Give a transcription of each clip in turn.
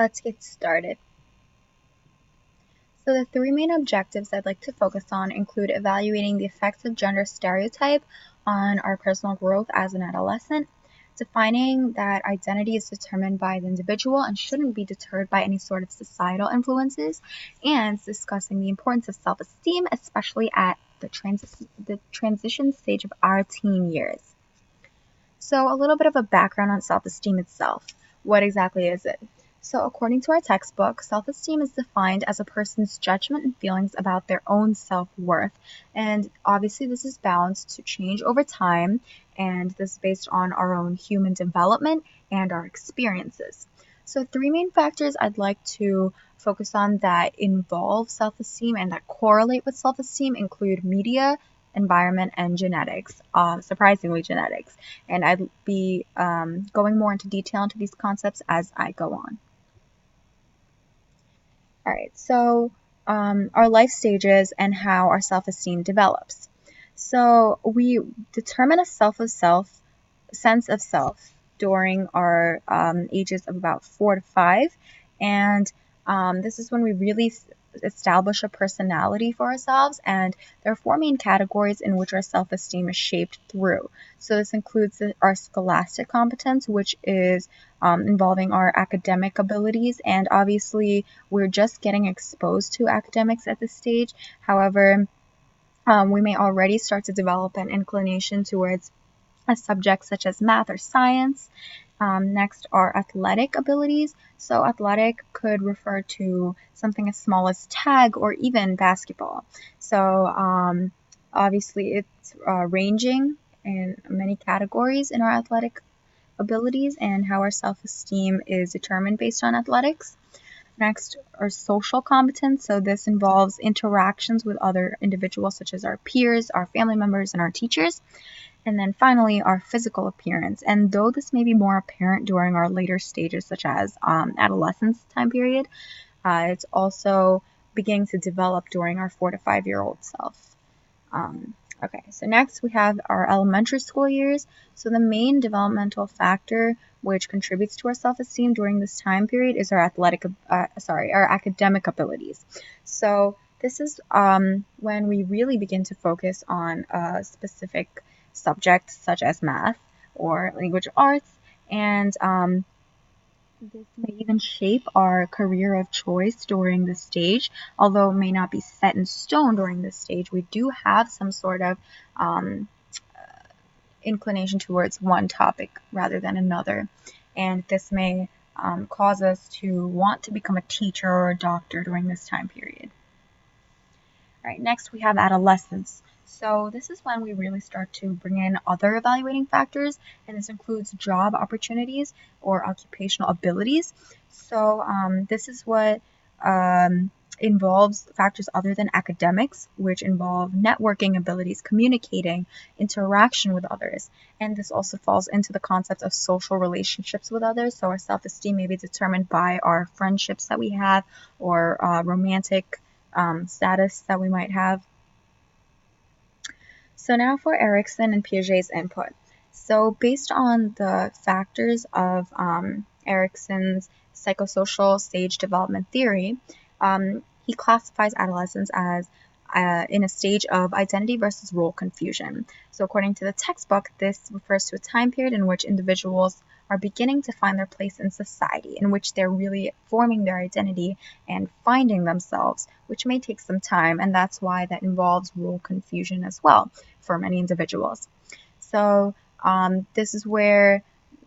Let's get started. So the three main objectives I'd like to focus on include evaluating the effects of gender stereotype on our personal growth as an adolescent, defining that identity is determined by the individual and shouldn't be deterred by any sort of societal influences, and discussing the importance of self-esteem, especially at the transition stage of our teen years. So, a little bit of a background on self esteem itself. What exactly is it? So, according to our textbook, self esteem is defined as a person's judgment and feelings about their own self worth. And obviously, this is bound to change over time, and this is based on our own human development and our experiences. So, three main factors I'd like to focus on that involve self esteem and that correlate with self esteem include media, environment, and genetics, surprisingly, genetics. And I'd be going more into detail into these concepts as I go on. All right, so our life stages and how our self-esteem develops. So we determine a sense of self during our ages of about 4 to 5, and this is when we really establish a personality for ourselves, and there are four main categories in which our self-esteem is shaped through. So this includes our scholastic competence, which is involving our academic abilities, and obviously we're just getting exposed to academics at this stage. However, we may already start to develop an inclination towards a subject such as math or science. Next are athletic abilities. So athletic could refer to something as small as tag or even basketball. So obviously it's ranging in many categories in our athletic abilities and how our self-esteem is determined based on athletics. Next are social competence. So this involves interactions with other individuals such as our peers, our family members, and our teachers. And then finally, our physical appearance. And though this may be more apparent during our later stages, such as adolescence time period, it's also beginning to develop during our 4 to 5-year-old self. Okay, so next we have our elementary school years. So the main developmental factor which contributes to our self-esteem during this time period is our our academic abilities. So this is when we really begin to focus on a specific subject such as math or language arts, and this may even shape our career of choice during this stage. Although it may not be set in stone during this stage, we do have some sort of inclination towards one topic rather than another, and this may cause us to want to become a teacher or a doctor during this time period. All right, next we have adolescence. So this is when we really start to bring in other evaluating factors, and this includes job opportunities or occupational abilities. So this is what involves factors other than academics, which involve networking abilities, communicating, interaction with others. And this also falls into the concept of social relationships with others. So our self-esteem may be determined by our friendships that we have or romantic status that we might have. So now for Erikson and Piaget's input. So based on the factors of Erikson's psychosocial stage development theory, he classifies adolescence as in a stage of identity versus role confusion. So according to the textbook, this refers to a time period in which individuals are beginning to find their place in society, in which they're really forming their identity and finding themselves, which may take some time, and that's why that involves role confusion as well for many individuals. So this is where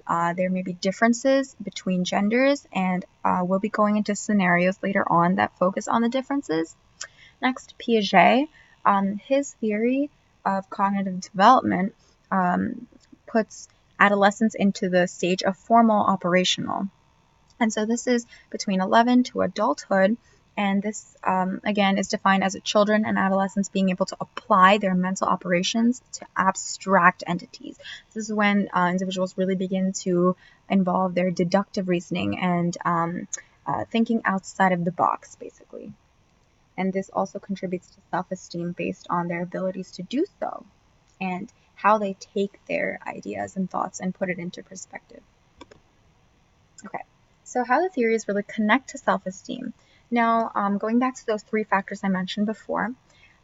there may be differences between genders, and we'll be going into scenarios later on that focus on the differences. Next, Piaget, his theory of cognitive development puts adolescence into the stage of formal operational. And so this is between 11 to adulthood, and this, again, is defined as children and adolescents being able to apply their mental operations to abstract entities. This is when individuals really begin to involve their deductive reasoning and thinking outside of the box, basically. And this also contributes to self-esteem based on their abilities to do so and how they take their ideas and thoughts and put it into perspective. Okay, So how the theories really connect to self-esteem. Now, going back to those three factors I mentioned before,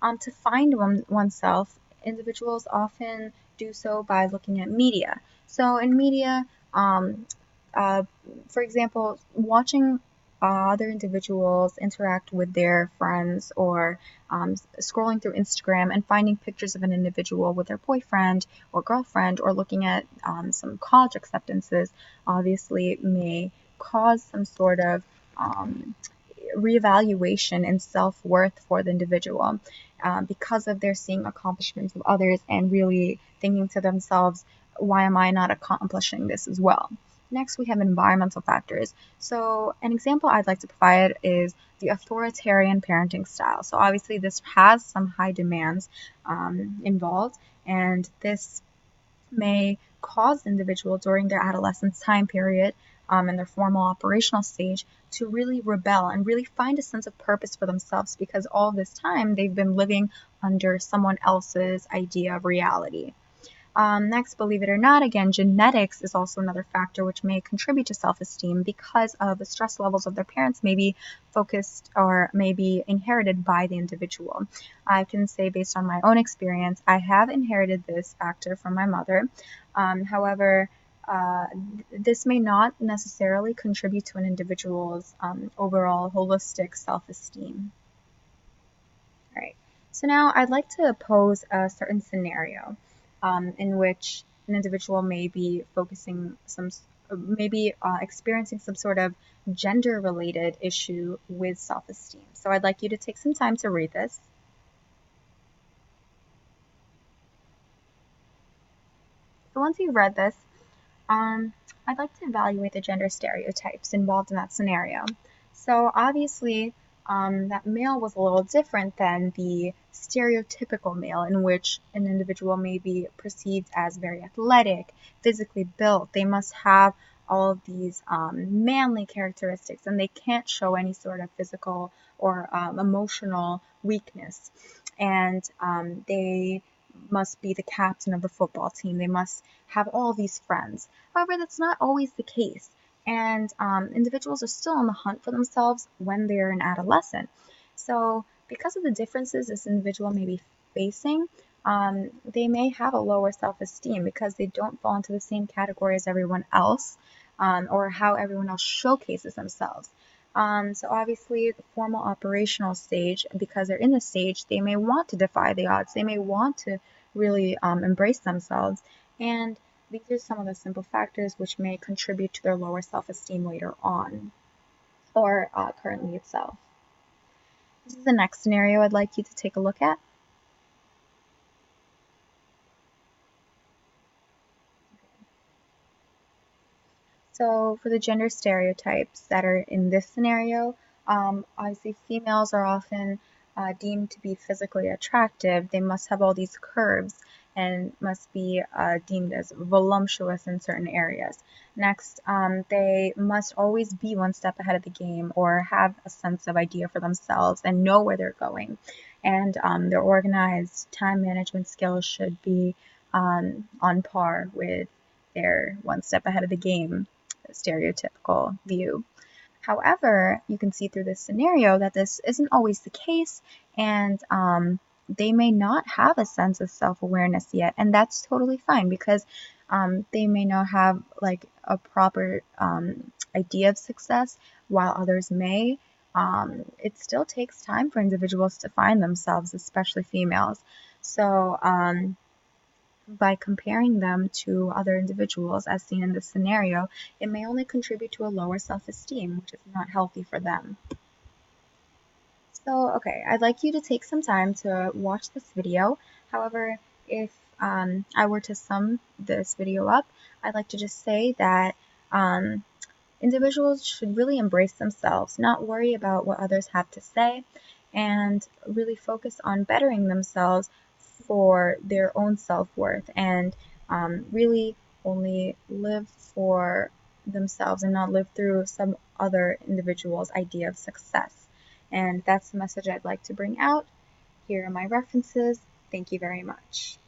to find oneself, individuals often do so by looking at media. So in media, um, uh, for example, watching other individuals interact with their friends, or scrolling through Instagram and finding pictures of an individual with their boyfriend or girlfriend, or looking at some college acceptances, obviously may cause some sort of reevaluation and self-worth for the individual, because of their seeing accomplishments of others and really thinking to themselves, why am I not accomplishing this as well? Next, we have environmental factors. So an example I'd like to provide is the authoritarian parenting style. So obviously this has some high demands involved, and this may cause the individual during their adolescence time period, in their formal operational stage, to really rebel and really find a sense of purpose for themselves, because all this time they've been living under someone else's idea of reality. Next, believe it or not, again, genetics is also another factor which may contribute to self-esteem, because of the stress levels of their parents may be focused or may be inherited by the individual. I can say, based on my own experience, I have inherited this factor from my mother. However, uh, this may not necessarily contribute to an individual's overall holistic self-esteem. All right. So now I'd like to pose a certain scenario, in which an individual may be focusing some, maybe experiencing some sort of gender-related issue with self-esteem. So I'd like you to take some time to read this. So once you've read this, Um, I'd like to evaluate the gender stereotypes involved in that scenario. So obviously, that male was a little different than the stereotypical male, in which an individual may be perceived as very athletic, physically built. They must have all of these manly characteristics, and they can't show any sort of physical or emotional weakness. And they must be the captain of the football team. They must have all these friends. However, that's not always the case, and individuals are still on the hunt for themselves when they're an adolescent. So, because of the differences this individual may be facing, they may have a lower self esteem because they don't fall into the same category as everyone else, or how everyone else showcases themselves. So obviously, the formal operational stage, because they're in the stage, they may want to defy the odds. They may want to really embrace themselves. And these are some of the simple factors which may contribute to their lower self-esteem later on, or currently itself. This is the next scenario I'd like you to take a look at. So for the gender stereotypes that are in this scenario, obviously females are often deemed to be physically attractive. They must have all these curves and must be deemed as voluptuous in certain areas. Next, they must always be one step ahead of the game, or have a sense of idea for themselves and know where they're going. And their organized time management skills should be on par with their one step ahead of the game stereotypical view. However, you can see through this scenario that this isn't always the case, and they may not have a sense of self awareness yet, and that's totally fine, because they may not have like a proper idea of success, while others may. It still takes time for individuals to find themselves, especially females. So, by comparing them to other individuals, as seen in this scenario, it may only contribute to a lower self-esteem, which is not healthy for them. So, okay, I'd like you to take some time to watch this video. However, if I were to sum this video up, I'd like to just say that individuals should really embrace themselves, not worry about what others have to say, and really focus on bettering themselves for their own self-worth, and really only live for themselves and not live through some other individual's idea of success. And that's the message I'd like to bring out. Here are my references. Thank you very much.